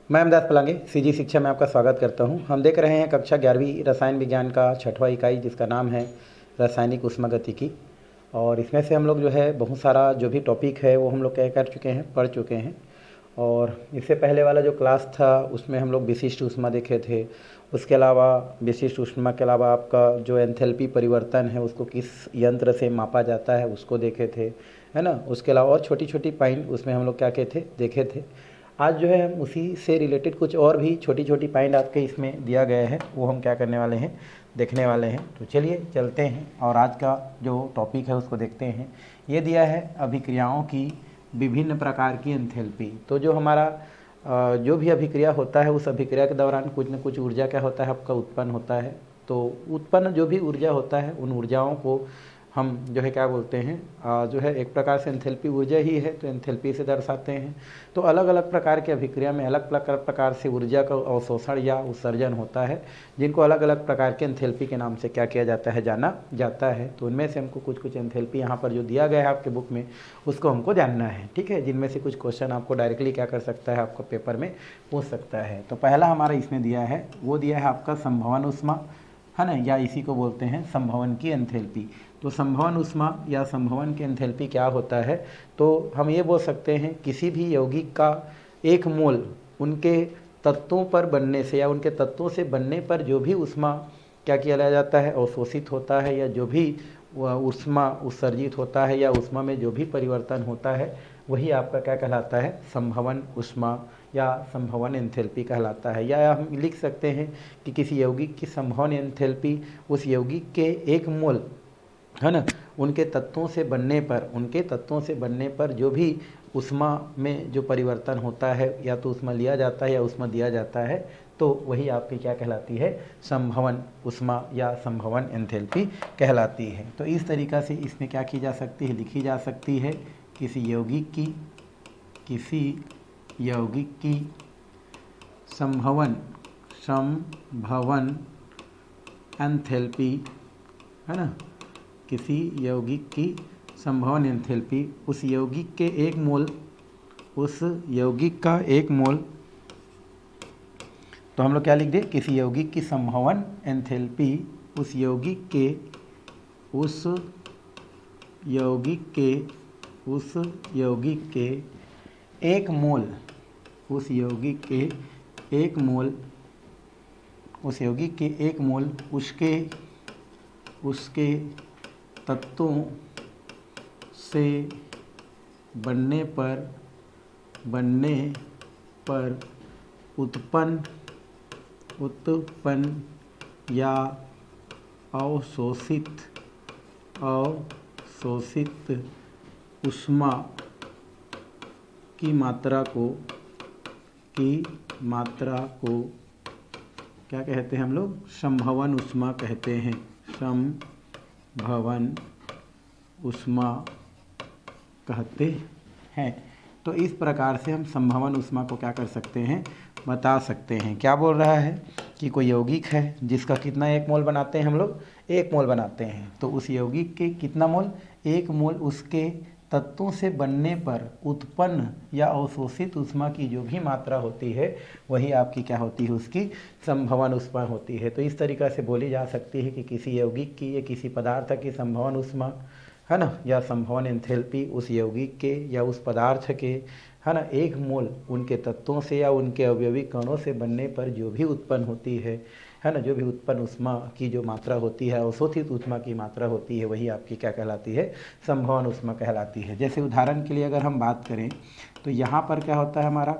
मैं अमदास पलांगे सीजी शिक्षा में आपका स्वागत करता हूं। हम देख रहे हैं कक्षा 11वीं रसायन विज्ञान का 6वां इकाई, जिसका नाम है रासायनिक उष्मागतिकी। और इसमें से हम लोग जो है बहुत सारा जो भी टॉपिक है वो हम लोग क्या कर चुके हैं, पढ़ चुके हैं। और इससे पहले वाला जो क्लास था उसमें हम लोग विशिष्ट ऊष्मा देखे थे। उसके अलावा विशिष्ट ऊष्मा के अलावा आपका जो एंथैल्पी परिवर्तन है उसको किस यंत्र से मापा जाता है उसको देखे थे, है ना। उसके अलावा और छोटी छोटी पॉइंट उसमें हम लोग क्या कहते थे, देखे थे। आज जो है हम उसी से रिलेटेड कुछ और भी छोटी छोटी पॉइंट आपके इसमें दिया गया है, वो हम क्या करने वाले हैं, देखने वाले हैं। तो चलिए चलते हैं और आज का जो टॉपिक है उसको देखते हैं। ये दिया है अभिक्रियाओं की विभिन्न प्रकार की एंथैल्पी। तो जो हमारा जो भी अभिक्रिया होता है उस अभिक्रिया के दौरान कुछ न कुछ ऊर्जा क्या होता है, आपका उत्पन्न होता है। तो उत्पन्न जो भी ऊर्जा होता है उन ऊर्जाओं को हम जो है क्या बोलते हैं, जो है एक प्रकार से एंथैल्पी ऊर्जा ही है, तो एंथैल्पी से दर्शाते हैं। तो अलग अलग प्रकार के अभिक्रिया में अलग प्रकार से ऊर्जा का अवशोषण या उत्सर्जन होता है, जिनको अलग अलग प्रकार के एंथैल्पी के नाम से क्या किया जाता है, जाना जाता है। तो उनमें से हमको कुछ कुछ एंथैल्पी यहाँ पर जो दिया गया है आपके बुक में उसको हमको जानना है, ठीक है। जिनमें से कुछ क्वेश्चन आपको डायरेक्टली क्या कर सकता है, आपको पेपर में पूछ सकता है। तो पहला हमारा इसमें दिया है, वो दिया है आपका संभवन ऊष्मा, है ना, या इसी को बोलते हैं संभवन की एंथैल्पी। तो संभवन ऊष्मा या संभवन की एंथैल्पी क्या होता है, तो हम ये बोल सकते हैं किसी भी यौगिक का एक मोल उनके तत्वों पर बनने से या उनके तत्वों से बनने पर जो भी ऊष्मा क्या किया जाता है, अवशोषित होता है, या जो भी ऊष्मा उत्सर्जित होता है या ऊष्मा में जो भी परिवर्तन होता है वही आपका क्या कहलाता है, संभवन ऊष्मा या संभवन एंथैल्पी कहलाता है। या हम लिख सकते हैं कि किसी यौगिक की संभवन एंथैल्पी उस यौगिक के एक मोल, है ना, उनके तत्वों से बनने पर जो भी ऊष्मा में जो परिवर्तन होता है, या तो ऊष्मा लिया जाता है या ऊष्मा दिया जाता है, तो वही आपकी क्या कहलाती है, संभवन ऊष्मा या संभवन एंथैल्पी कहलाती है। तो इस तरीक़ा से इसमें क्या की जा सकती है, लिखी जा सकती है किसी यौगिक की संभवन एंथैल्पी, है ना, किसी यौगिक की संभवन एंथैल्पी उस यौगिक के एक मोल, उस यौगिक का एक मोल, तो हम लोग क्या लिख दे, किसी यौगिक की संभवन एंथैल्पी उस यौगिक के एक मोल, उस यौगिक के एक मोल उसके तत्वों से बनने पर उत्पन्न या अवशोषित ऊष्मा की मात्रा को क्या कहते हैं, हम लोग संभवन ऊष्मा कहते हैं, संभवन ऊष्मा कहते हैं। तो इस प्रकार से हम संभवन ऊष्मा को क्या कर सकते हैं, बता सकते हैं। क्या बोल रहा है कि कोई यौगिक है जिसका कितना एक मोल बनाते हैं हम लोग, एक मोल बनाते हैं, तो उस यौगिक के कितना मोल, एक मोल उसके तत्वों से बनने पर उत्पन्न या अवशोषित ऊष्मा की जो भी मात्रा होती है वही आपकी क्या होती है, उसकी संभवन ऊष्मा होती है। तो इस तरीक़ा से बोली जा सकती है कि किसी यौगिक की या किसी पदार्थ की संभवन ऊष्मा, है ना, या संभवन एंथैल्पी उस यौगिक के या उस पदार्थ के, है ना, एक मोल उनके तत्वों से या उनके अवयवी कणों से बनने पर जो भी उत्पन्न होती है ना, जो भी उत्पन्न ऊष्मा की जो मात्रा होती है, अवशोषित ऊष्मा की मात्रा होती है, वही आपकी क्या कहलाती है, संभवन ऊष्मा कहलाती है। जैसे उदाहरण के लिए अगर हम बात करें तो यहाँ पर क्या होता है, हमारा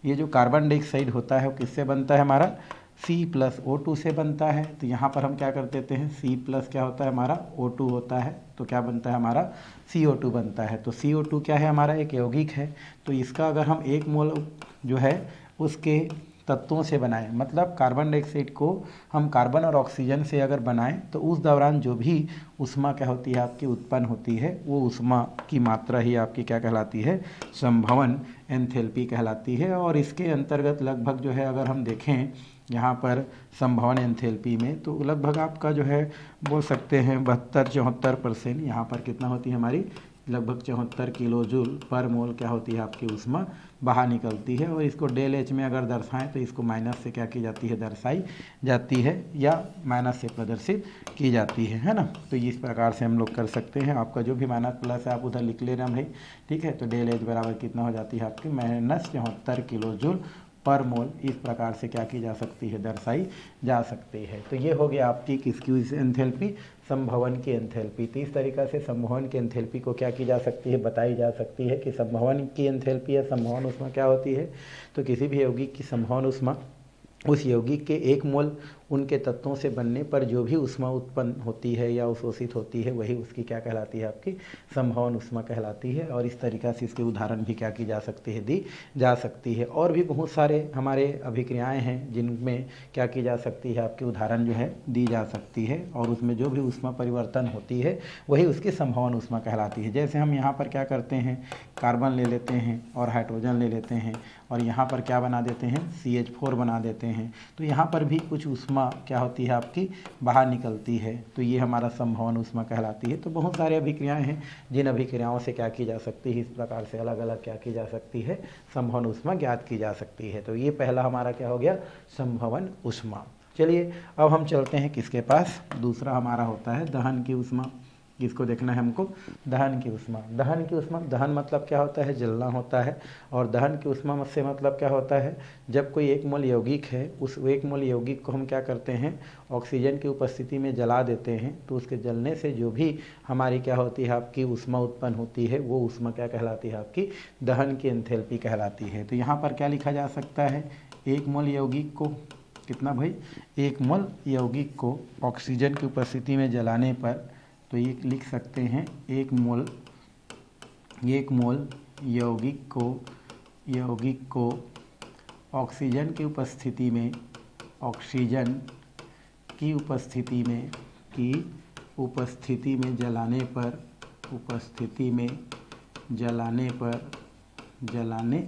ये जो कार्बन डाइऑक्साइड होता है वो किससे बनता है, हमारा C+O2 से बनता है। तो यहाँ पर हम क्या कर देते हैं, C+ क्या होता है, हमारा O2 होता है, तो क्या बनता है, हमारा CO2 बनता है। तो CO2 क्या है, हमारा एक यौगिक है। तो इसका अगर हम एक मोल जो है उसके तत्वों से बनाएं, मतलब कार्बन डाइऑक्साइड को हम कार्बन और ऑक्सीजन से अगर बनाएं, तो उस दौरान जो भी ऊष्मा क्या होती है, आपकी उत्पन्न होती है, वो ऊष्मा की मात्रा ही आपकी क्या कहलाती है, संभवन एंथैल्पी कहलाती है। और इसके अंतर्गत लगभग जो है अगर हम देखें यहाँ पर संभवन एंथैल्पी में, तो लगभग आपका जो है बोल सकते हैं 72-74% यहाँ पर कितना होती है, हमारी लगभग 74 किलो जूल पर मोल क्या होती है आपकी ऊष्मा बाहर निकलती है। और इसको डेल एच में अगर दर्शाएं तो इसको माइनस से क्या की जाती है, दर्शाई जाती है या माइनस से प्रदर्शित की जाती है ना। तो इस प्रकार से हम लोग कर सकते हैं। आपका जो भी माइनस प्लस है आप उधर लिख ले रहे हैं भाई, ठीक है। तो डेल एच बराबर कितना हो जाती है आपकी माइनस 74 किलो जूल पर मोल। इस प्रकार से क्या की जा सकती है, दर्शाई जा सकती है। तो ये हो गया आपकी किसकी एंथैल्पी, संभवन की एंथैल्पी। तो इस तरीक़ा से संभवन की एंथैल्पी को क्या की जा सकती है, बताई जा सकती है कि संभवन की एंथैल्पी या संभवन ऊष्मा क्या होती है। तो किसी भी यौगिक की संभवन ऊष्मा उस यौगिक के 1 मोल उनके तत्वों से बनने पर जो भी ऊष्मा उत्पन्न होती है या अवशोषित होती है वही उसकी क्या कहलाती है, आपकी संभवन ऊष्मा कहलाती है। और इस तरीक़ा से इसके उदाहरण भी क्या की जा सकती है, दी जा सकती है। और भी बहुत सारे हमारे अभिक्रियाएं हैं जिनमें क्या की जा सकती है, आपके उदाहरण जो है दी जा सकती है। और उसमें जो भी ऊष्मा परिवर्तन होती है वही उसकी संभवन ऊष्मा कहलाती है। जैसे हम यहाँ पर क्या करते हैं, कार्बन ले लेते हैं और हाइड्रोजन ले लेते हैं और यहाँ पर क्या बना देते हैं, CH4 बना देते हैं। तो यहाँ पर भी कुछ ऊष्मा क्या होती है, आपकी बाहर निकलती है। तो ये हमारा संभवन ऊष्मा कहलाती है। तो बहुत सारे अभिक्रियाएं हैं जिन अभिक्रियाओं से क्या की जा सकती है, इस प्रकार से अलग अलग क्या की जा सकती है, संभवन ऊष्मा ज्ञात की जा सकती है। तो ये पहला हमारा क्या हो गया, संभवन ऊष्मा। चलिए अब हम चलते हैं किसके पास, दूसरा हमारा होता है दहन की ऊष्मा। किसको देखना है हमको, दहन की ऊष्मा। दहन की ऊष्मा, दहन मतलब क्या होता है, जलना होता है। और दहन की ऊष्मा से मतलब क्या होता है, जब कोई 1 मोल यौगिक है उस 1 मोल यौगिक को हम क्या करते हैं, ऑक्सीजन की उपस्थिति में जला देते हैं। तो उसके जलने से जो भी हमारी क्या होती है, आपकी ऊष्मा उत्पन्न होती है वो ऊष्मा क्या कहलाती है, आपकी दहन की एंथैल्पी कहलाती है। तो यहाँ पर क्या लिखा जा सकता है, 1 मोल यौगिक को कितना भाई, 1 मोल यौगिक को ऑक्सीजन की उपस्थिति में जलाने पर, तो ये लिख सकते हैं 1 मोल यौगिक को ऑक्सीजन की उपस्थिति में जलाने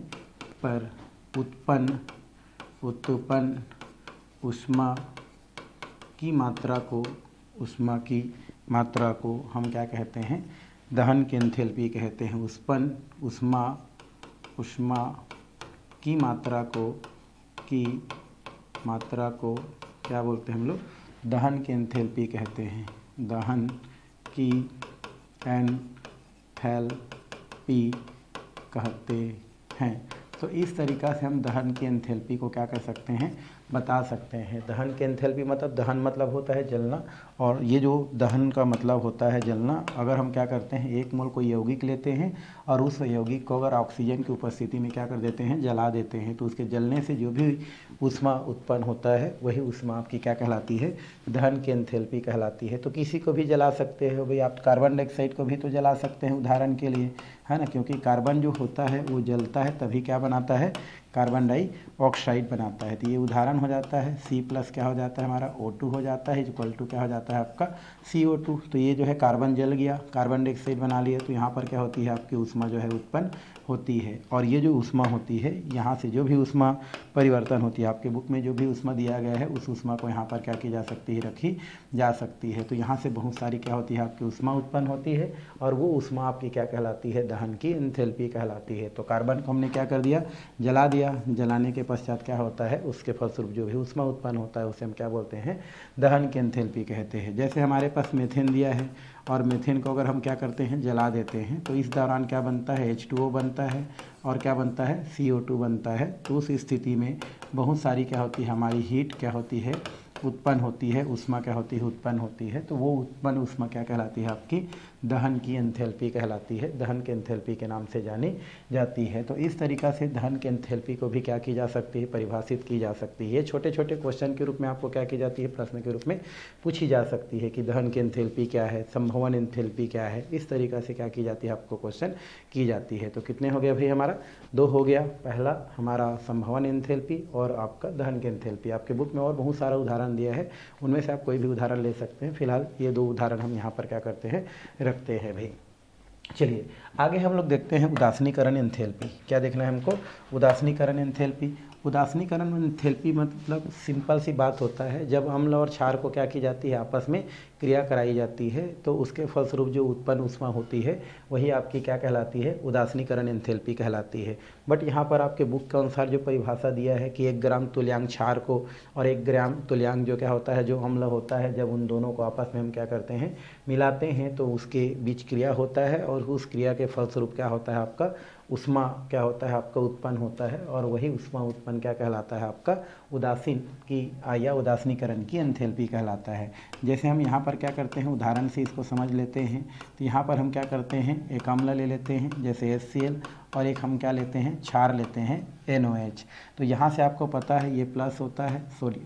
पर उत्पन्न ऊष्मा की मात्रा को हम क्या कहते हैं, दहन की एंथैल्पी कहते हैं। उत्पन्न ऊष्मा की मात्रा को क्या बोलते हैं हम लोग, दहन की एंथैल्पी कहते हैं। दहन की एंथैल्पी कहते हैं। तो इस तरीक़ा से हम दहन की एंथैल्पी को क्या कर सकते हैं, बता सकते हैं। दहन की एंथैल्पी मतलब, दहन मतलब होता है जलना, और ये जो दहन का मतलब होता है जलना। अगर हम क्या करते हैं, 1 मोल कोई यौगिक लेते हैं और उस यौगिक को अगर ऑक्सीजन की उपस्थिति में क्या कर देते हैं, जला देते हैं, तो उसके जलने से जो भी ऊष्मा उत्पन्न होता है वही ऊष्मा आपकी क्या कहलाती है, दहन की एंथैल्पी कहलाती है। तो किसी को भी जला सकते हो भाई, आप कार्बन डाइऑक्साइड को भी तो जला सकते हैं उदाहरण के लिए, है ना, क्योंकि कार्बन जो होता है वो जलता है तभी क्या बनाता है, कार्बन डाइऑक्साइड बनाता है। तो ये उदाहरण हो जाता है। C+ क्या हो जाता है हमारा, O2 हो जाता है, इक्वल टू क्या हो जाता है आपका CO2। तो ये जो है कार्बन जल गया, कार्बन डाइऑक्साइड बना लिया, तो यहाँ पर क्या होती है, आपकी ऊष्मा जो है उत्पन्न होती है। और ये जो ऊष्मा होती है, यहाँ से जो भी ऊष्मा परिवर्तन होती है, आपके बुक में जो भी ऊष्मा दिया गया है उस ऊष्मा को यहाँ पर क्या की जा सकती है, रखी जा सकती है। तो यहाँ से बहुत सारी क्या होती है, आपकी ऊष्मा उत्पन्न होती है और वो ऊष्मा आपकी क्या कहलाती है, दहन की एंथैल्पी कहलाती है। तो कार्बन को हमने क्या कर दिया, जला दिया। जलाने के पश्चात क्या होता है, उसके फलस्वरूप जो भी ऊष्मा उत्पन्न होता है उसे हम क्या बोलते हैं, दहन की एंथैल्पी कहते हैं। जैसे हमारे पास मीथेन दिया है और मीथेन को अगर हम क्या करते हैं, जला देते हैं, तो इस दौरान क्या बनता है, H2O बनता है और क्या बनता है, CO2 बनता है। तो उस स्थिति में बहुत सारी क्या होती है, हमारी हीट क्या होती है, उत्पन्न होती है, ऊष्मा क्या होती है, उत्पन्न होती है। तो वो उत्पन्न ऊष्मा क्या कहलाती है, आपकी दहन की एंथैल्पी कहलाती है, दहन की एंथैल्पी के नाम से जानी जाती है। तो इस तरीक़ा से दहन की एंथैल्पी को भी क्या की जा सकती है, परिभाषित की जा सकती है। ये छोटे छोटे क्वेश्चन के रूप में आपको क्या की जाती है, प्रश्न के रूप में पूछी जा सकती है कि दहन की एंथैल्पी क्या है, संभवन एंथैल्पी क्या है। इस तरीक़ा से क्या की जाती है, आपको क्वेश्चन की जाती है। तो कितने हो गया भाई, हमारा 2 हो गया। पहला हमारा संभवन एंथैल्पी और आपका दहन की एंथैल्पी। आपके बुक में और बहुत सारा उदाहरण दिया है, उनमें से आप कोई भी उदाहरण ले सकते हैं। फिलहाल ये 2 उदाहरण हम यहाँ पर क्या करते हैं, रखते हैं भाई। चलिए आगे हम लोग देखते हैं उदासीनीकरण एंथैल्पी। क्या देखना है हमको, उदासीनीकरण एंथैल्पी। उदासीनीकरण एंथैल्पी मतलब सिंपल सी बात होता है, जब अम्ल और क्षार को क्या की जाती है, आपस में क्रिया कराई जाती है, तो उसके फलस्वरूप जो उत्पन्न ऊष्मा होती है वही आपकी क्या कहलाती है, उदासीनीकरण एंथैल्पी कहलाती है। बट यहाँ पर आपके बुक के अनुसार जो परिभाषा दिया है कि 1 ग्राम तुल्यांक क्षार को और 1 ग्राम तुल्यांक जो क्या होता है, जो अम्ल होता है, जब उन दोनों को आपस में हम क्या करते हैं, मिलाते हैं, तो उसके बीच क्रिया होता है और उस क्रिया के फलस्वरूप क्या होता है, आपका उष्मा क्या होता है, आपका उत्पन्न होता है, और वही उष्मा उत्पन्न क्या कहलाता है, आपका उदासीन की या उदासीनीकरण की एंथैल्पी कहलाता है। जैसे हम यहाँ पर क्या करते हैं, उदाहरण से इसको समझ लेते हैं। तो यहाँ पर हम क्या करते हैं, एक अम्ल ले लेते हैं जैसे HCl, और एक हम क्या लेते हैं, क्षार लेते हैं NOH। तो यहाँ से आपको पता है ये प्लस होता है,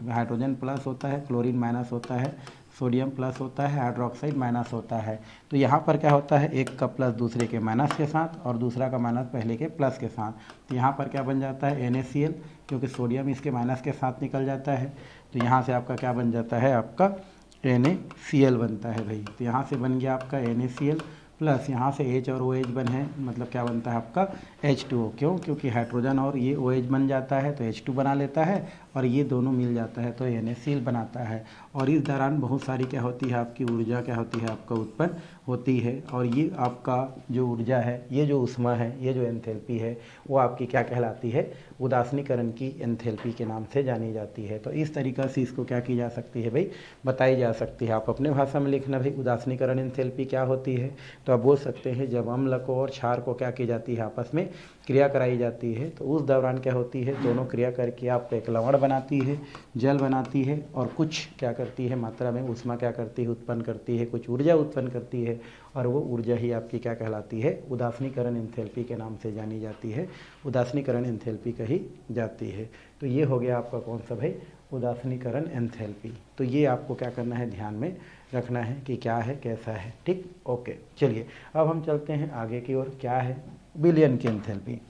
हाइड्रोजन प्लस होता है, क्लोरीन माइनस होता है, सोडियम प्लस होता है, हाइड्रोक्साइड माइनस होता है। तो यहाँ पर क्या होता है, एक का प्लस दूसरे के माइनस के साथ और दूसरा का माइनस पहले के प्लस के साथ। तो यहाँ पर क्या बन जाता है, NaCl, क्योंकि सोडियम इसके माइनस के साथ निकल जाता है। तो यहाँ से आपका क्या बन जाता है, आपका NaCl बनता है भाई। तो यहाँ से बन गया आपका NaCl प्लस यहाँ से H और OH बन है, मतलब क्या बनता है आपका H2O। क्यों, क्योंकि हाइड्रोजन और ये OH बन जाता है तो H2 बना लेता है, और ये दोनों मिल जाता है तो NaCl बनाता है। और इस दौरान बहुत सारी क्या होती है, आपकी ऊर्जा क्या होती है, आपका उत्पन्न होती है। और ये आपका जो ऊर्जा है, ये जो उष्मा है, ये जो एंथैल्पी है, वो आपकी क्या कहलाती है, उदासीनीकरण की एंथैल्पी के नाम से जानी जाती है। तो इस तरीक़ा से इसको क्या की जा सकती है भाई, बताई जा सकती है। आप अपने भाषा में लिखना भाई, उदासीनीकरण एंथैल्पी क्या होती है। तो आप बोल सकते हैं जब अम्ल को और क्षार को क्या की जाती है, आपस में क्रिया कराई जाती है, तो उस दौरान क्या होती है, दोनों क्रिया करके आपको एक लवण बनाती है, जल बनाती है, और कुछ क्या करती है मात्रा में उष्मा क्या करती है, उत्पन्न करती है, कुछ ऊर्जा उत्पन्न करती है, और वो ऊर्जा ही आपकी क्या कहलाती है, उदासीनीकरण एंथैल्पी के नाम से जानी जाती है, उदासीनीकरण एंथैल्पी कही जाती है। तो ये हो गया आपका कौन सा भाई, उदासीनीकरण एंथैल्पी। तो ये आपको क्या करना है, ध्यान में रखना है कि क्या है, कैसा है, ठीक, ओके। चलिए अब हम चलते हैं आगे की ओर। क्या है, विलयन की एंथैल्पी।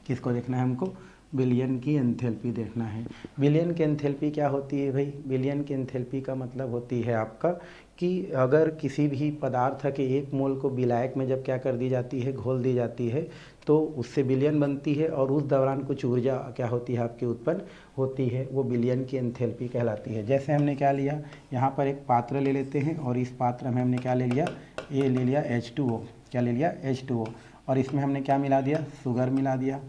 किसको देखना है हमको, विलयन की एंथैल्पी देखना है। विलयन की एंथैल्पी क्या होती है भाई, विलयन की एंथैल्पी का मतलब होती है आपका कि अगर किसी भी पदार्थ के 1 मोल को विलायक में जब क्या कर दी जाती है, घोल दी जाती है, तो उससे विलयन बनती है, और उस दौरान कुछ ऊर्जा क्या होती है, आपकी उत्पन्न होती है, वो विलयन की एंथैल्पी कहलाती है। जैसे हमने क्या लिया, यहाँ पर एक पात्र ले लेते हैं, और इस पात्र में हमने क्या ले लिया, ये ले लिया H2O। क्या ले लिया, H2O, और इसमें हमने क्या मिला दिया, शुगर मिला दिया।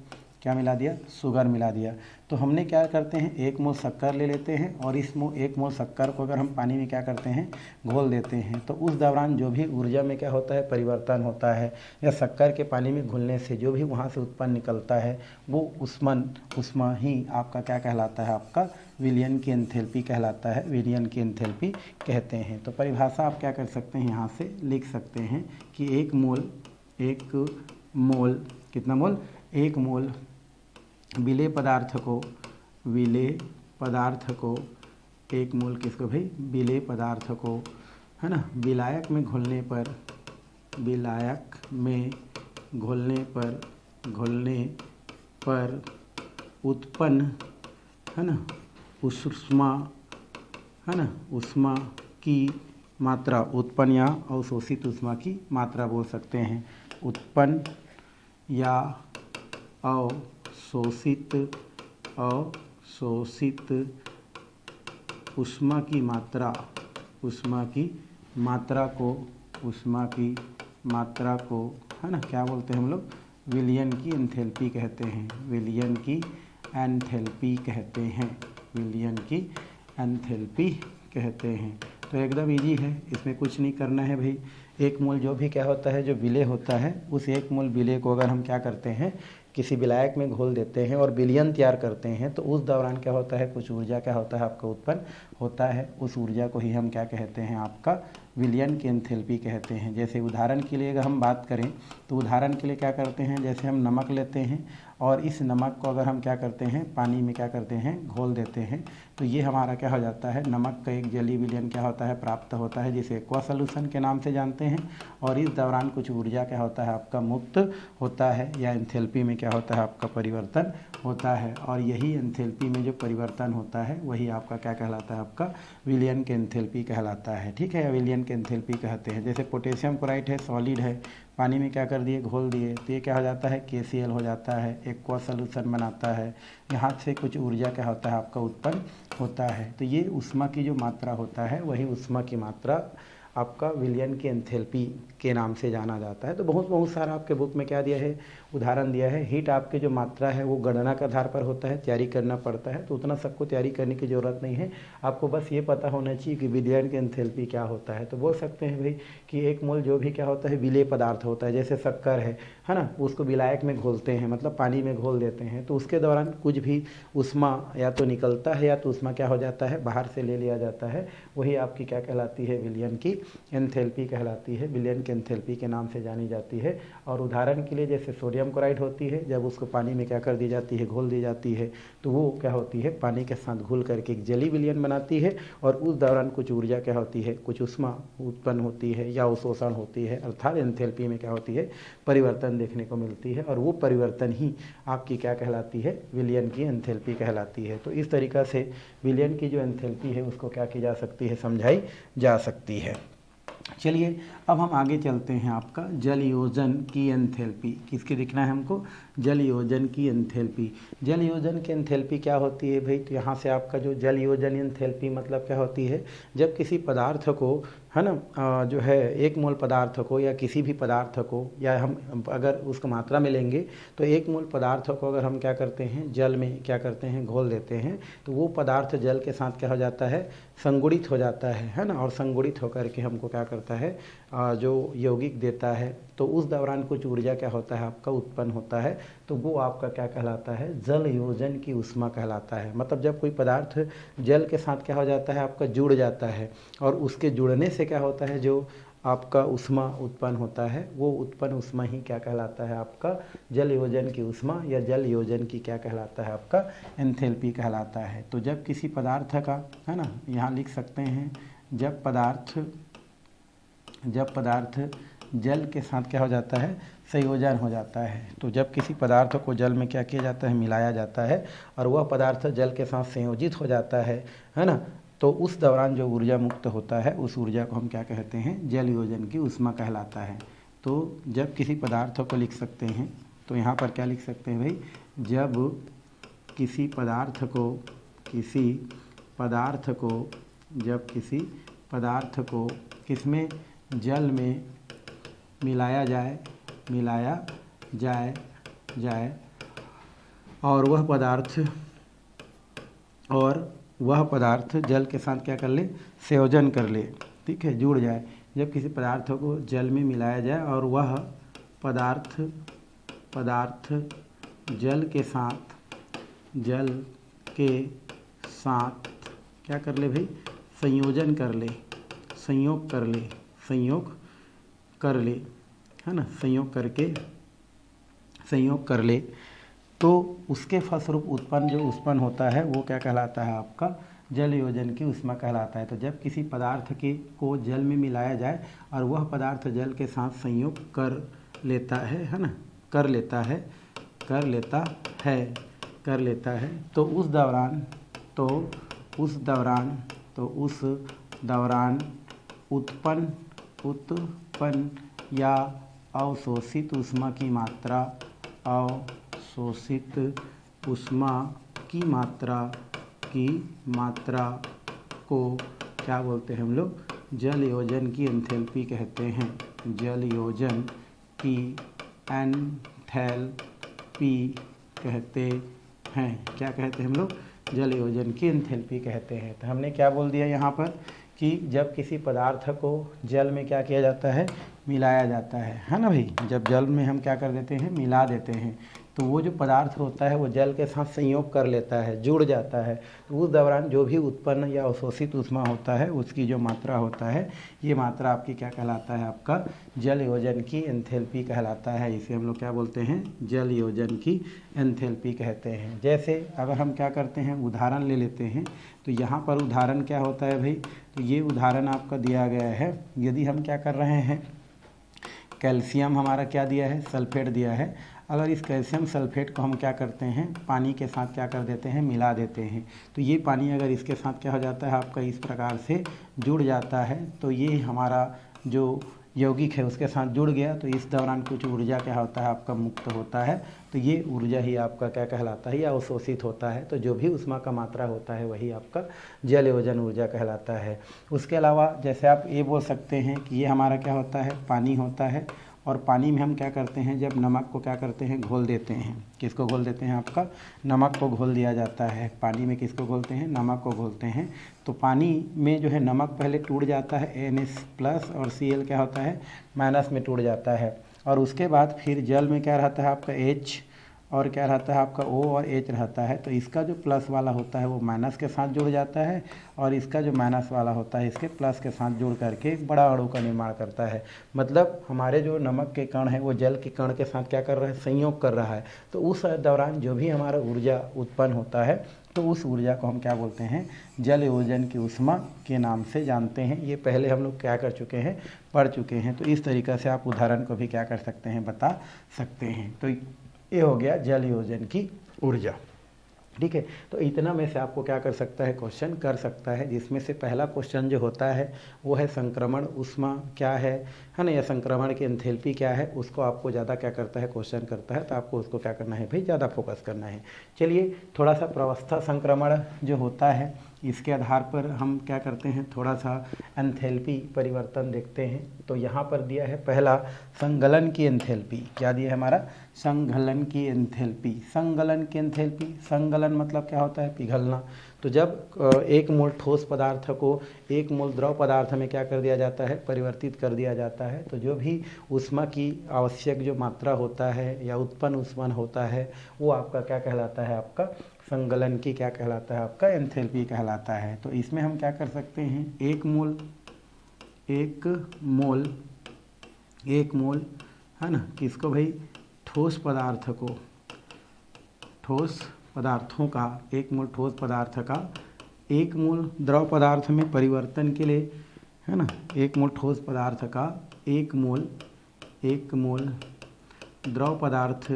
क्या मिला दिया, शुगर मिला दिया। तो हमने क्या करते हैं, 1 मोल शक्कर ले लेते हैं, और इस 1 मोल शक्कर को अगर हम पानी में क्या करते हैं, घोल देते हैं, तो उस दौरान जो भी ऊर्जा में क्या होता है, परिवर्तन होता है, या शक्कर के पानी में घुलने से जो भी वहाँ से उत्पन्न निकलता है, वो उष्मा ही आपका क्या कहलाता है, आपका विलयन की एंथैल्पी कहलाता है, विलयन की एंथैल्पी कहते हैं। तो परिभाषा आप क्या कर सकते हैं, यहाँ से लिख सकते हैं कि 1 मोल कितना मोल, 1 मोल विलेय पदार्थ को 1 मोल किसको भाई, विलेय पदार्थ को, है ना, विलायक में घोलने पर उत्पन्न, है ना, उष्मा, है ना, उष्मा की मात्रा, उत्पन्न या अवशोषित उष्मा की मात्रा बोल सकते हैं। उत्पन्न या अवशोषित उष्मा की मात्रा को, है ना, क्या बोलते हैं हम लोग, विलयन की एंथैल्पी कहते हैं, विलयन की एंथैल्पी कहते हैं, विलयन की एंथैल्पी कहते हैं। तो एकदम इजी है, इसमें कुछ नहीं करना है भाई। 1 मोल जो भी क्या होता है, जो विलेय होता है, उस 1 मोल विलेय को अगर हम क्या करते हैं, किसी विलायक में घोल देते हैं और विलयन तैयार करते हैं, तो उस दौरान क्या होता है, कुछ ऊर्जा क्या होता है, आपका उत्पन्न होता है। उस ऊर्जा को ही हम क्या कहते हैं, आपका विलयन की एंथैल्पी कहते हैं। जैसे उदाहरण के लिए अगर हम बात करें, तो उदाहरण के लिए क्या करते हैं, जैसे हम नमक लेते हैं, और इस नमक को अगर हम क्या करते हैं, पानी में क्या करते हैं, घोल देते हैं, तो ये हमारा क्या हो जाता है, नमक का एक जलीय विलयन क्या होता है, प्राप्त होता है, जिसे एक्वा सॉल्यूशन के नाम से जानते हैं। और इस दौरान कुछ ऊर्जा क्या होता है, आपका मुक्त होता है, या एंथैल्पी में क्या होता है, आपका परिवर्तन होता है। और यही एंथैल्पी में जो परिवर्तन होता है, वही आपका क्या कहलाता है, आपका विलयन की एंथैल्पी कहलाता है, ठीक है, या विलयन की एंथैल्पी कहते हैं। जैसे पोटेशियम क्लोराइड है, सॉलिड है, पानी में क्या कर दिए, घोल दिए, तो ये क्या हो जाता है, KCl हो जाता है, एक्वा सॉल्यूशन बनाता है। यहाँ से कुछ ऊर्जा क्या होता है आपका उत्पन्न होता है। तो ये ऊष्मा की जो मात्रा होता है वही ऊष्मा की मात्रा आपका विलयन की एंथैल्पी के नाम से जाना जाता है। तो बहुत सारा आपके बुक में क्या दिया है, उदाहरण दिया है। हीट आपके जो मात्रा है वो गणना के आधार पर होता है, तैयारी करना पड़ता है, तो उतना सबको तैयारी करने की ज़रूरत नहीं है। आपको बस ये पता होना चाहिए कि विलयन की एंथैल्पी क्या होता है। तो बोल सकते हैं भाई कि एक मोल जो भी क्या होता है विलेय पदार्थ होता है, जैसे शक्कर है ना, उसको विलायक में घोलते हैं, मतलब पानी में घोल देते हैं, तो उसके दौरान कुछ भी ऊष्मा या तो निकलता है या तो ऊष्मा क्या हो जाता है, बाहर से ले लिया जाता है। वही आपकी क्या कहलाती है, विलयन की एंथैल्पी कहलाती है, विलयन की एंथैल्पी के नाम से जानी जाती है। और उदाहरण के लिए जैसे सोडियम क्लोराइड होती है, जब उसको पानी में क्या कर दी जाती है, घोल दी जाती है, तो वो क्या होती है, पानी के साथ घुल करके एक जली विलयन बनाती है। और उस दौरान कुछ ऊर्जा क्या होती है, कुछ ऊष्मा उत्पन्न होती है या अवशोषण होती है, अर्थात एंथैल्पी में क्या होती है, परिवर्तन देखने को मिलती है। और वो परिवर्तन ही आपकी क्या कहलाती है, विलयन की एंथैल्पी कहलाती है। तो इस तरीक़ा से विलयन की जो एंथैल्पी है उसको क्या की जा सकती है, समझाई जा सकती है। चलिए अब हम आगे चलते हैं। आपका जल योजन की एंथैल्पी किसकी दिखना है हमको, जल योजन की एंथैल्पी। जल योजन की एंथैल्पी क्या होती है भाई, तो यहाँ से आपका जो जल योजन एंथैल्पी मतलब क्या होती है, जब किसी पदार्थ को है ना जो है एक मोल पदार्थ को या किसी भी पदार्थ को, या हम अगर उसको मात्रा में लेंगे तो एक मोल पदार्थ को अगर हम क्या करते हैं, जल में क्या करते हैं, घोल देते हैं, तो वो पदार्थ जल के साथ क्या हो जाता है, संगुणित हो जाता है ना। और संगुणित होकर के हमको क्या करता है, जो यौगिक देता है। तो उस दौरान कुछ ऊर्जा क्या होता है आपका उत्पन्न होता है, तो वो आपका क्या कहलाता है, जल योजन की ऊष्मा कहलाता है। मतलब जब कोई पदार्थ जल के साथ क्या हो जाता है आपका, जुड़ जाता है, और उसके जुड़ने से क्या होता है, जो आपका ऊष्मा उत्पन्न होता है, वो उत्पन्न ऊष्मा ही क्या कहलाता है आपका, जल योजन की ऊष्मा या जल योजन की क्या कहलाता है आपका, एंथैल्पी कहलाता है। तो जब किसी पदार्थ का है ना, यहाँ लिख सकते हैं, जब पदार्थ जल के साथ क्या हो जाता है, संयोजन हो जाता है। तो जब किसी पदार्थ को जल में क्या किया जाता है, मिलाया जाता है, और वह पदार्थ जल के साथ संयोजित हो जाता है ना, तो उस दौरान जो ऊर्जा मुक्त होता है उस ऊर्जा को हम क्या कहते हैं, जल योजन की ऊष्मा कहलाता है। तो जब किसी पदार्थ को लिख सकते हैं, तो यहाँ पर क्या लिख सकते हैं भाई, जब किसी पदार्थ को किसमें, जल में मिलाया जाए और वह पदार्थ जल के साथ क्या कर ले, संयोजन कर ले, ठीक है, जुड़ जाए। जब किसी पदार्थ को जल में मिलाया जाए और वह पदार्थ जल के साथ क्या कर ले भाई, संयोग कर ले है ना, संयोग कर ले, तो उसके फलस्वरूप उत्पन्न होता है वो क्या कहलाता है आपका, जल योजन की ऊष्मा कहलाता है। तो जब किसी पदार्थ को जल में मिलाया जाए और वह पदार्थ जल के साथ संयोग कर लेता है ना, कर लेता है, तो उस दौरान उत्पन्न या अवशोषित ऊष्मा की मात्रा को क्या बोलते हैं हम लोग, जल योजन की एंथैल्पी कहते हैं। जल योजन की एंथैल्पी कहते हैं, क्या कहते हैं हम लोग, जल योजन की एंथैल्पी कहते हैं। तो हमने क्या बोल दिया यहाँ पर कि जब किसी पदार्थ को जल में क्या किया जाता है, मिलाया जाता है ना भाई। जब जल में हम क्या कर देते हैं, मिला देते हैं, तो वो जो पदार्थ होता है वो जल के साथ संयोग कर लेता है, जुड़ जाता है। तो उस दौरान जो भी उत्पन्न या अवशोषित ऊष्मा होता है उसकी जो मात्रा होता है, ये मात्रा आपकी क्या कहलाता है, आपका जल योजन की एंथैल्पी कहलाता है। इसे हम लोग क्या बोलते हैं, जल योजन की एंथैल्पी कहते हैं। जैसे अगर हम क्या करते हैं, उदाहरण ले लेते हैं, तो यहाँ पर उदाहरण क्या होता है भाई, तो ये उदाहरण आपका दिया गया है। यदि हम क्या कर रहे हैं, कैल्शियम हमारा क्या दिया है, सल्फेट दिया है। अगर इस कैल्शियम सल्फेट को हम क्या करते हैं, पानी के साथ क्या कर देते हैं, मिला देते हैं, तो ये पानी अगर इसके साथ क्या हो जाता है आपका, इस प्रकार से जुड़ जाता है, तो ये हमारा जो यौगिक है उसके साथ जुड़ गया तो इस दौरान कुछ ऊर्जा क्या होता है आपका मुक्त होता है, तो ये ऊर्जा ही आपका क्या कहलाता है या अवशोषित होता है। तो जो भी ऊष्मा का मात्रा होता है वही आपका जलयोजन ऊर्जा कहलाता है। उसके अलावा जैसे आप ये बोल सकते हैं कि ये हमारा क्या होता है, पानी होता है, और पानी में हम क्या करते हैं, जब नमक को क्या करते हैं, घोल देते हैं। किसको घोल देते हैं, आपका नमक को घोल दिया जाता है। पानी में किसको घोलते हैं, नमक को घोलते हैं। तो पानी में जो है नमक पहले टूट जाता है Na+ और Cl क्या होता है, माइनस में टूट जाता है। और उसके बाद फिर जल में क्या रहता है आपका H और क्या रहता है आपका O और H रहता है। तो इसका जो प्लस वाला होता है वो माइनस के साथ जुड़ जाता है, और इसका जो माइनस वाला होता है इसके प्लस के साथ जुड़ करके एक बड़ा अणु का निर्माण करता है। मतलब हमारे जो नमक के कण हैं वो जल के कण के साथ क्या कर रहा है, संयोग कर रहा है। तो उस दौरान जो भी हमारा ऊर्जा उत्पन्न होता है तो उस ऊर्जा को हम क्या बोलते हैं, जलयोजन की ऊष्मा के नाम से जानते हैं। ये पहले हम लोग क्या कर चुके हैं, पढ़ चुके हैं। तो इस तरीक़ा से आप उदाहरण को भी क्या कर सकते हैं, बता सकते हैं। तो ये हो गया जलयोजन की ऊर्जा। ठीक है, तो इतना में से आपको क्या कर सकता है, क्वेश्चन कर सकता है, जिसमें से पहला क्वेश्चन जो होता है वो है संक्रमण ऊष्मा क्या है ना, या संक्रमण की एंथैल्पी क्या है, उसको आपको ज़्यादा क्या करता है, क्वेश्चन करता है। तो आपको उसको क्या करना है भाई, ज़्यादा फोकस करना है। चलिए थोड़ा सा प्रावस्था संक्रमण जो होता है इसके आधार पर हम क्या करते हैं, थोड़ा सा एंथैल्पी परिवर्तन देखते हैं। तो यहाँ पर दिया है पहला संगलन की एंथैल्पी। क्या दिया है हमारा, संगलन की एंथैल्पी। संगलन की एंथैल्पी, संगलन मतलब क्या होता है, पिघलना। तो जब एक मोल ठोस पदार्थ को एक मोल द्रव पदार्थ में क्या कर दिया जाता है, परिवर्तित कर दिया जाता है, तो जो भी ऊष्मा की आवश्यक जो मात्रा होता है या उत्पन्न ऊष्मा होता है वो आपका क्या कहलाता है, आपका संगलन की क्या कहलाता है, आपका एंथैल्पी कहलाता है। तो इसमें हम क्या कर सकते हैं, एक मोल है ना, किसको भाई, ठोस पदार्थ को, ठोस पदार्थों का एक मोल ठोस पदार्थ का एक मोल द्रव पदार्थ में परिवर्तन के लिए, है ना, एक मोल ठोस पदार्थ का एक मोल द्रव पदार्थ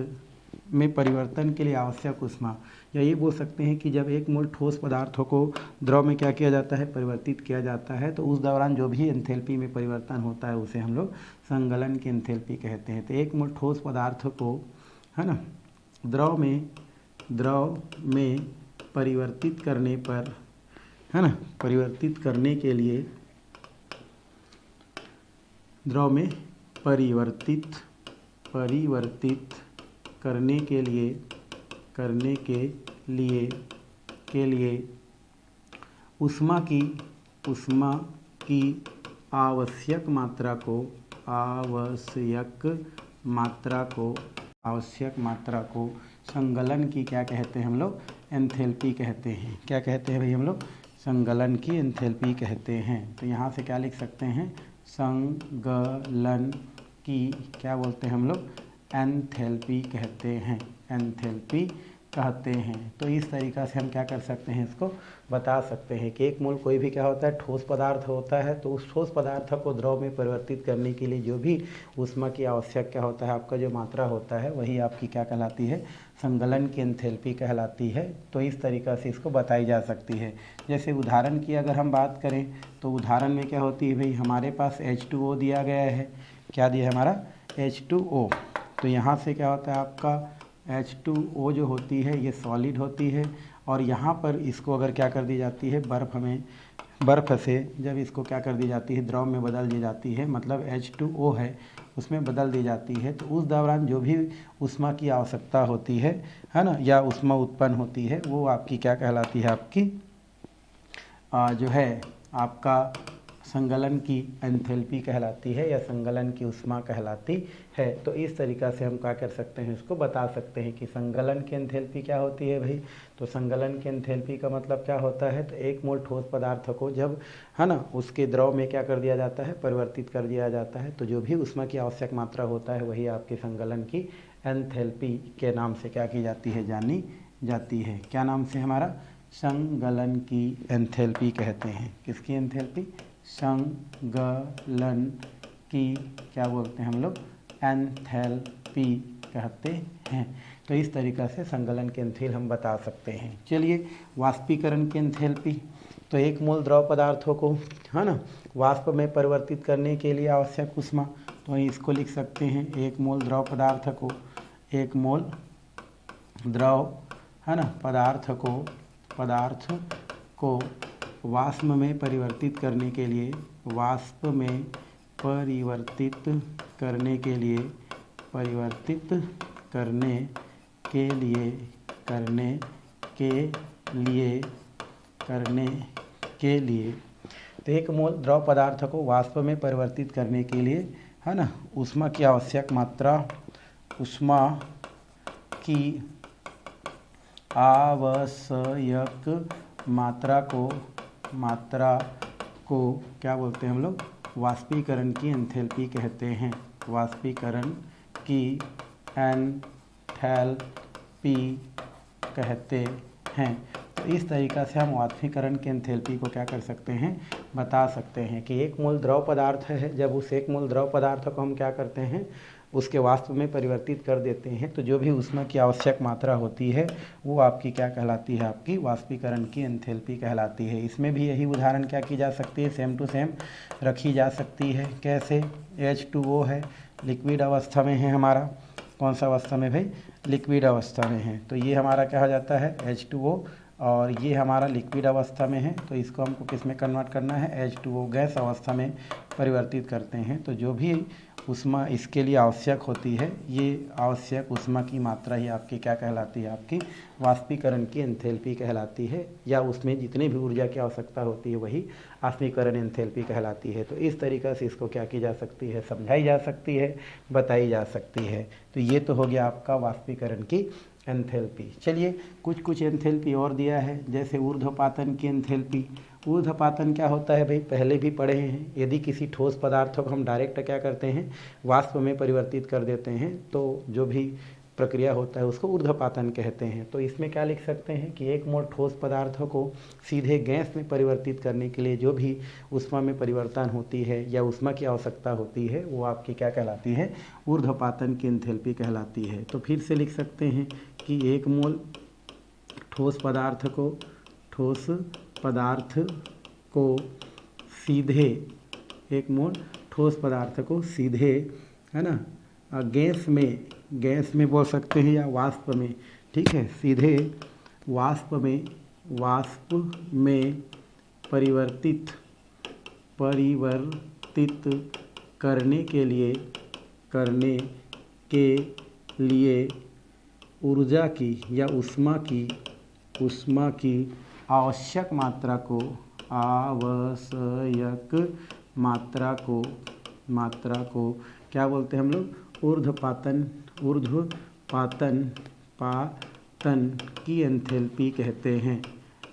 में परिवर्तन के लिए आवश्यक ऊष्मा, या ये बोल सकते हैं कि जब एक मोल ठोस पदार्थों को द्रव में क्या किया जाता है, परिवर्तित किया जाता है, तो उस दौरान जो भी एंथैल्पी में परिवर्तन होता है उसे हम लोग संगलन की एंथैल्पी कहते हैं। तो एक मोल ठोस पदार्थ को, है ना, द्रव में परिवर्तित करने पर, है ना, परिवर्तित करने के लिए, द्रव में परिवर्तित करने के लिए ऊष्मा की आवश्यक मात्रा को संगलन की क्या कहते हैं हम लोग, एंथैल्पी कहते हैं। क्या कहते हैं भाई हम लोग, संगलन की एंथैल्पी कहते हैं। तो यहाँ से क्या लिख सकते हैं, संगलन की क्या बोलते हैं हम लोग, एंथैल्पी कहते हैं, एंथैल्पी कहते हैं। तो इस तरीक़ा से हम क्या कर सकते हैं, इसको बता सकते हैं कि एक मोल कोई भी क्या होता है, ठोस पदार्थ होता है। तो उस ठोस पदार्थ को द्रव में परिवर्तित करने के लिए जो भी ऊष्मा की आवश्यक क्या होता है, आपका जो मात्रा होता है वही आपकी क्या कहलाती है, संगलन की एंथैल्पी कहलाती है। तो इस तरीक़ा से इसको बताई जा सकती है। जैसे उदाहरण की अगर हम बात करें तो उदाहरण में क्या होती है भाई, हमारे पास H2O दिया गया है। क्या दिया है हमारा, H2O। तो यहाँ से क्या होता है आपका H2O जो होती है ये सॉलिड होती है, और यहाँ पर इसको अगर क्या कर दी जाती है, बर्फ़ से जब इसको क्या कर दी जाती है, द्रव में बदल दी जाती है, मतलब H2O है उसमें बदल दी जाती है। तो उस दौरान जो भी ऊष्मा की आवश्यकता होती है ना, या ऊष्मा उत्पन्न होती है, वो आपकी क्या कहलाती है, आपकी जो है आपका संगलन की एंथैल्पी कहलाती है, या संगलन की ऊष्मा कहलाती है। तो इस तरीक़ा से हम क्या कर सकते हैं, इसको बता सकते हैं कि संगलन की एंथैल्पी क्या होती है भाई। तो संगलन की एंथैल्पी का मतलब क्या होता है, तो एक मोल ठोस पदार्थ को जब, है ना, उसके द्रव में क्या कर दिया जाता है, परिवर्तित कर दिया जाता है, तो जो भी ऊष्मा की आवश्यक मात्रा होता है वही आपकी संगलन की एंथैल्पी के नाम से क्या की जाती है, जानी जाती है। क्या नाम से, हमारा संगलन की एंथैल्पी कहते हैं। किसकी एंथैल्पी, संगलन की क्या बोलते हैं हम लोग, एंथैल्पी कहते हैं। तो इस तरीक़ा से संगलन की एंथैल्पी हम बता सकते हैं। चलिए वाष्पीकरण की एंथैल्पी, तो एक मोल द्रव पदार्थों को, है ना, वाष्प में परिवर्तित करने के लिए आवश्यक ऊष्मा, तो इसको लिख सकते हैं एक मोल द्रव पदार्थ को, एक मोल द्रव, है ना, पदार्थ को वाष्प में परिवर्तित करने के लिए, वाष्प में परिवर्तित करने के लिए, परिवर्तित करने के लिए, करने के लिए तो एक मोल द्रव पदार्थ को वाष्प में परिवर्तित करने के लिए, है ना, ऊष्मा की आवश्यक मात्रा, ऊष्मा की आवश्यक मात्रा को क्या बोलते हैं हम लोग, वाष्पीकरण की एंथैल्पी कहते हैं, वाष्पीकरण की एंथैल्पी कहते हैं। तो इस तरीक़ा से हम वाष्पीकरण की एंथैल्पी को क्या कर सकते हैं, बता सकते हैं कि एक मोल द्रव पदार्थ है, जब उस एक मोल द्रव पदार्थ को हम क्या करते हैं, उसके वाष्प में परिवर्तित कर देते हैं, तो जो भी ऊष्मा की आवश्यक मात्रा होती है वो आपकी क्या कहलाती है, आपकी वाष्पीकरण की एंथैल्पी कहलाती है। इसमें भी यही उदाहरण क्या की जा सकती है, सेम टू सेम रखी जा सकती है। कैसे, H2O है, लिक्विड अवस्था में है हमारा, कौन सा अवस्था में भाई, लिक्विड अवस्था में है, तो ये हमारा क्या हो जाता है H2O, और ये हमारा लिक्विड अवस्था में है, तो इसको हमको किस में कन्वर्ट करना है, H2O गैस अवस्था में परिवर्तित करते हैं। तो जो भी ऊष्मा इसके लिए आवश्यक होती है, ये आवश्यक ऊष्मा की मात्रा ही आपकी क्या कहलाती है, आपकी वाष्पीकरण की एंथैल्पी कहलाती है, या उसमें जितनी भी ऊर्जा की आवश्यकता होती है वही वाष्पीकरण एंथैल्पी कहलाती है। तो इस तरीक़ा से इसको क्या की जा सकती है, समझाई जा सकती है, बताई जा सकती है। तो ये तो हो गया आपका वाष्पीकरण की एंथैल्पी। चलिए कुछ एंथैल्पी और दिया है, जैसे ऊर्ध्वपातन की एंथैल्पी। ऊर्ध्वपातन क्या होता है भाई, पहले भी पढ़े हैं। यदि किसी ठोस पदार्थ को हम डायरेक्ट क्या करते हैं, वाष्प में परिवर्तित कर देते हैं, तो जो भी प्रक्रिया होता है उसको ऊर्ध्वपातन कहते हैं। तो इसमें क्या लिख सकते हैं कि एक मोल ठोस पदार्थों को सीधे गैस में परिवर्तित करने के लिए जो भी ऊष्मा में परिवर्तन होती है या ऊष्मा की आवश्यकता होती है, वो आपकी क्या कहलाती है, ऊर्ध्वपातन की एंथैल्पी कहलाती है। तो फिर से लिख सकते हैं कि एक मोल ठोस पदार्थ को सीधे, एक मोल ठोस पदार्थ को सीधे, है ना, गैस में बोल सकते हैं या वाष्प में, ठीक है, सीधे वाष्प में परिवर्तित करने के लिए ऊर्जा की या ऊष्मा की आवश्यक मात्रा को क्या बोलते हैं हम लोग, ऊर्ध्वपातन की एंथैल्पी कहते हैं,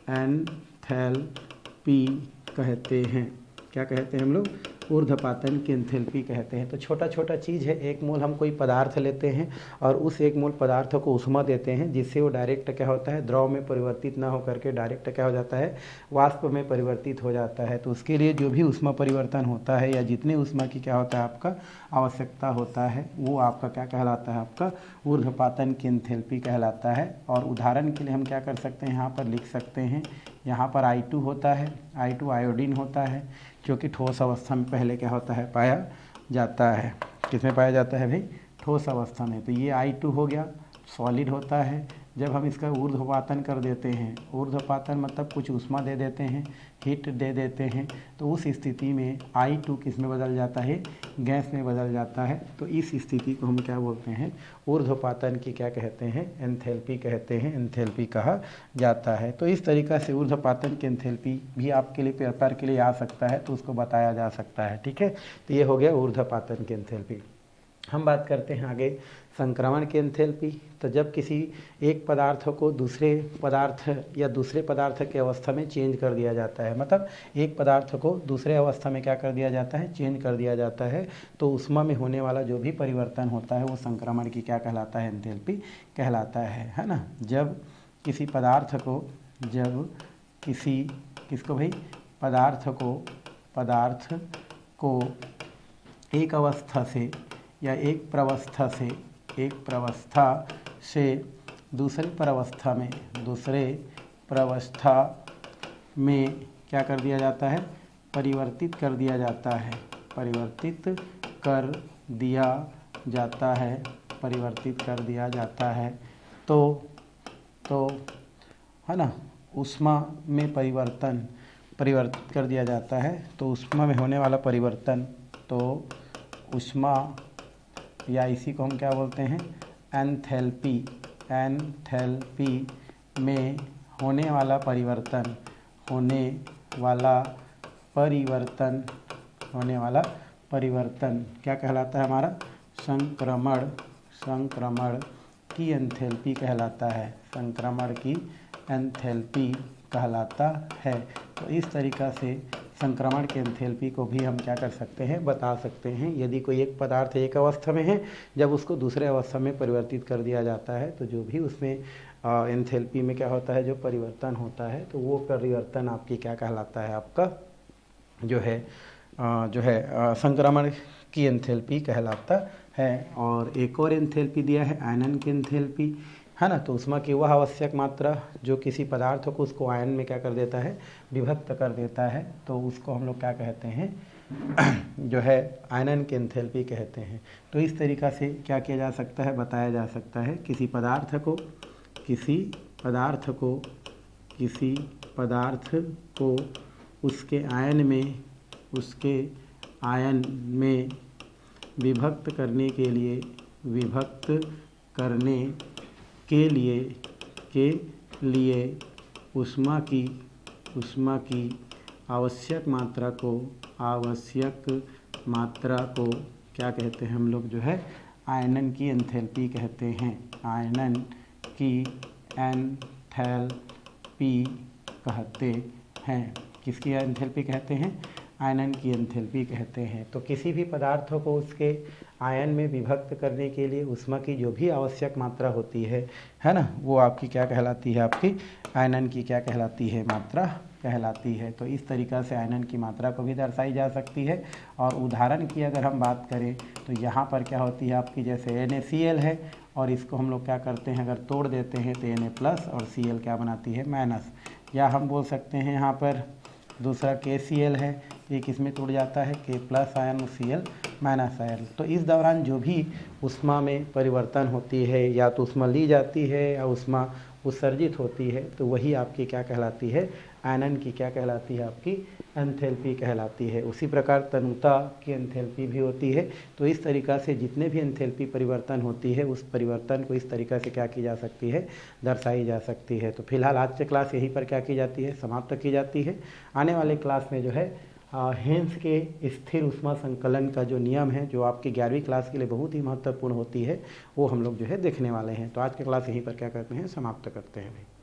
एंथैल्पी कहते हैं। क्या कहते हैं हम लोग, ऊर्ध्वपातन की एंथैल्पी कहते हैं। तो छोटा छोटा चीज़ है, एक मोल हम कोई पदार्थ लेते हैं और उस एक मोल पदार्थ को ऊष्मा देते हैं, जिससे वो डायरेक्ट क्या होता है, द्रव में परिवर्तित ना होकर के डायरेक्ट क्या हो जाता है, वाष्प में परिवर्तित हो जाता है। तो उसके लिए जो भी ऊष्मा परिवर्तन होता है या जितने ऊष्मा की क्या होता है, आपका आवश्यकता होता है, वो आपका क्या कहलाता है, आपका ऊर्ध्वपातन की एंथैल्पी कहलाता है। और उदाहरण के लिए हम क्या कर सकते हैं, यहाँ पर लिख सकते हैं, यहाँ पर I2 होता है, I2 आयोडीन होता है, जो कि ठोस अवस्था में पहले क्या होता है, पाया जाता है। किसमें पाया जाता है भाई, ठोस अवस्था में। तो ये I2 हो गया, सॉलिड होता है। जब हम इसका ऊर्ध्वपातन कर देते हैं, ऊर्ध्वपातन मतलब कुछ ऊष्मा दे देते हैं, हीट दे देते हैं, तो उस स्थिति में I2 किस में बदल जाता है, गैस में बदल जाता है। तो इस स्थिति को हम क्या बोलते हैं, ऊर्ध्वपातन की क्या कहते हैं, एंथैल्पी कहते हैं, एंथैल्पी कहा जाता है। तो इस तरीक़ा से ऊर्ध्वपातन की एंथैल्पी भी आपके लिए पेपर के लिए आ सकता है, तो उसको बताया जा सकता है, ठीक है। तो ये हो गया ऊर्ध्वपातन की एंथैल्पी। हम बात करते हैं आगे संक्रमण की एंथैल्पी। तो जब किसी एक पदार्थ को दूसरे पदार्थ के अवस्था में चेंज कर दिया जाता है, मतलब एक पदार्थ को दूसरे अवस्था में क्या कर दिया जाता है, चेंज कर दिया जाता है, तो ऊष्मा में होने वाला जो भी परिवर्तन होता है वो संक्रमण की क्या कहलाता है, एंथैल्पी कहलाता है ना। जब किसी पदार्थ को, पदार्थ को एक अवस्था से या एक प्रवस्था से दूसरे प्रवस्था में क्या कर दिया जाता है, परिवर्तित कर दिया जाता है, परिवर्तित कर दिया जाता है, परिवर्तित कर दिया जाता है। तो है ना, ऊष्मा में परिवर्तित कर दिया जाता है। तो ऊष्मा में होने वाला परिवर्तन, तो ऊष्मा या इसी को हम क्या बोलते हैं, एंथैल्पी, एंथैल्पी में होने वाला परिवर्तन, होने वाला परिवर्तन क्या कहलाता है हमारा, संक्रमण, संक्रमण की एंथैल्पी कहलाता है, संक्रमण की एंथैल्पी कहलाता है। तो इस तरीक़ा से संक्रमण के एंथैल्पी को भी हम क्या कर सकते हैं, बता सकते हैं। यदि कोई एक पदार्थ एक अवस्था में है, जब उसको दूसरे अवस्था में परिवर्तित कर दिया जाता है, तो जो भी उसमें एंथैल्पी में क्या होता है, जो परिवर्तन होता है, तो वो परिवर्तन आपकी क्या कहलाता है, आपका जो है संक्रमण की एंथैल्पी कहलाता है। और एक और एंथैल्पी दिया है आयनन की एंथैल्पी, है ना। तो ऊष्मा की वह आवश्यक मात्रा जो किसी पदार्थ को उसको आयन में क्या कर देता है, विभक्त कर देता है, तो उसको हम लोग क्या कहते हैं, जो है आयनन की एंथैल्पी कहते हैं। तो इस तरीक़ा से क्या किया जा सकता है, बताया जा सकता है, किसी पदार्थ को उसके आयन में विभक्त करने के लिए ऊष्मा की आवश्यक मात्रा को क्या कहते हैं हम लोग, जो है आयनन की एंथैल्पी कहते हैं, आयनन की एंथैल्पी कहते हैं। किसकी एंथैल्पी कहते हैं, आयनन की एंथैल्पी कहते हैं। तो किसी भी पदार्थ को उसके आयन में विभक्त करने के लिए ऊष्मा की जो भी आवश्यक मात्रा होती है ना, वो आपकी क्या कहलाती है, आपकी आयनन की क्या कहलाती है, मात्रा कहलाती है। तो इस तरीक़ा से आयनन की मात्रा को भी दर्शाई जा सकती है। और उदाहरण की अगर हम बात करें तो यहाँ पर क्या होती है आपकी, जैसे NaCl है, और इसको हम लोग क्या करते हैं, अगर तोड़ देते हैं तो Na+ और Cl क्या बनाती है, माइनस। या हम बोल सकते हैं यहाँ पर दूसरा KCl है, एक इसमें टूट जाता है, K+ आयन और Cl- आयन। तो इस दौरान जो भी ऊष्मा में परिवर्तन होती है, या तो ऊष्मा ली जाती है या ऊष्मा उत्सर्जित होती है, तो वही आपकी क्या कहलाती है, आयनन की क्या कहलाती है, आपकी एंथैल्पी कहलाती है। उसी प्रकार तनुता की एंथैल्पी भी होती है। तो इस तरीक़ा से जितने भी एंथैल्पी परिवर्तन होती है, उस परिवर्तन को इस तरीक़ा से क्या की जा सकती है, दर्शाई जा सकती है। तो फिलहाल आज की क्लास यहीं पर क्या की जाती है, समाप्त की जाती है। आने वाले क्लास में जो है हेन्स के स्थिर ऊष्मा संकलन का जो नियम है, जो आपकी 11वीं क्लास के लिए बहुत ही महत्वपूर्ण होती है, वो हम लोग जो है देखने वाले हैं। तो आज की क्लास यहीं पर क्या करते हैं, समाप्त करते हैं भाई।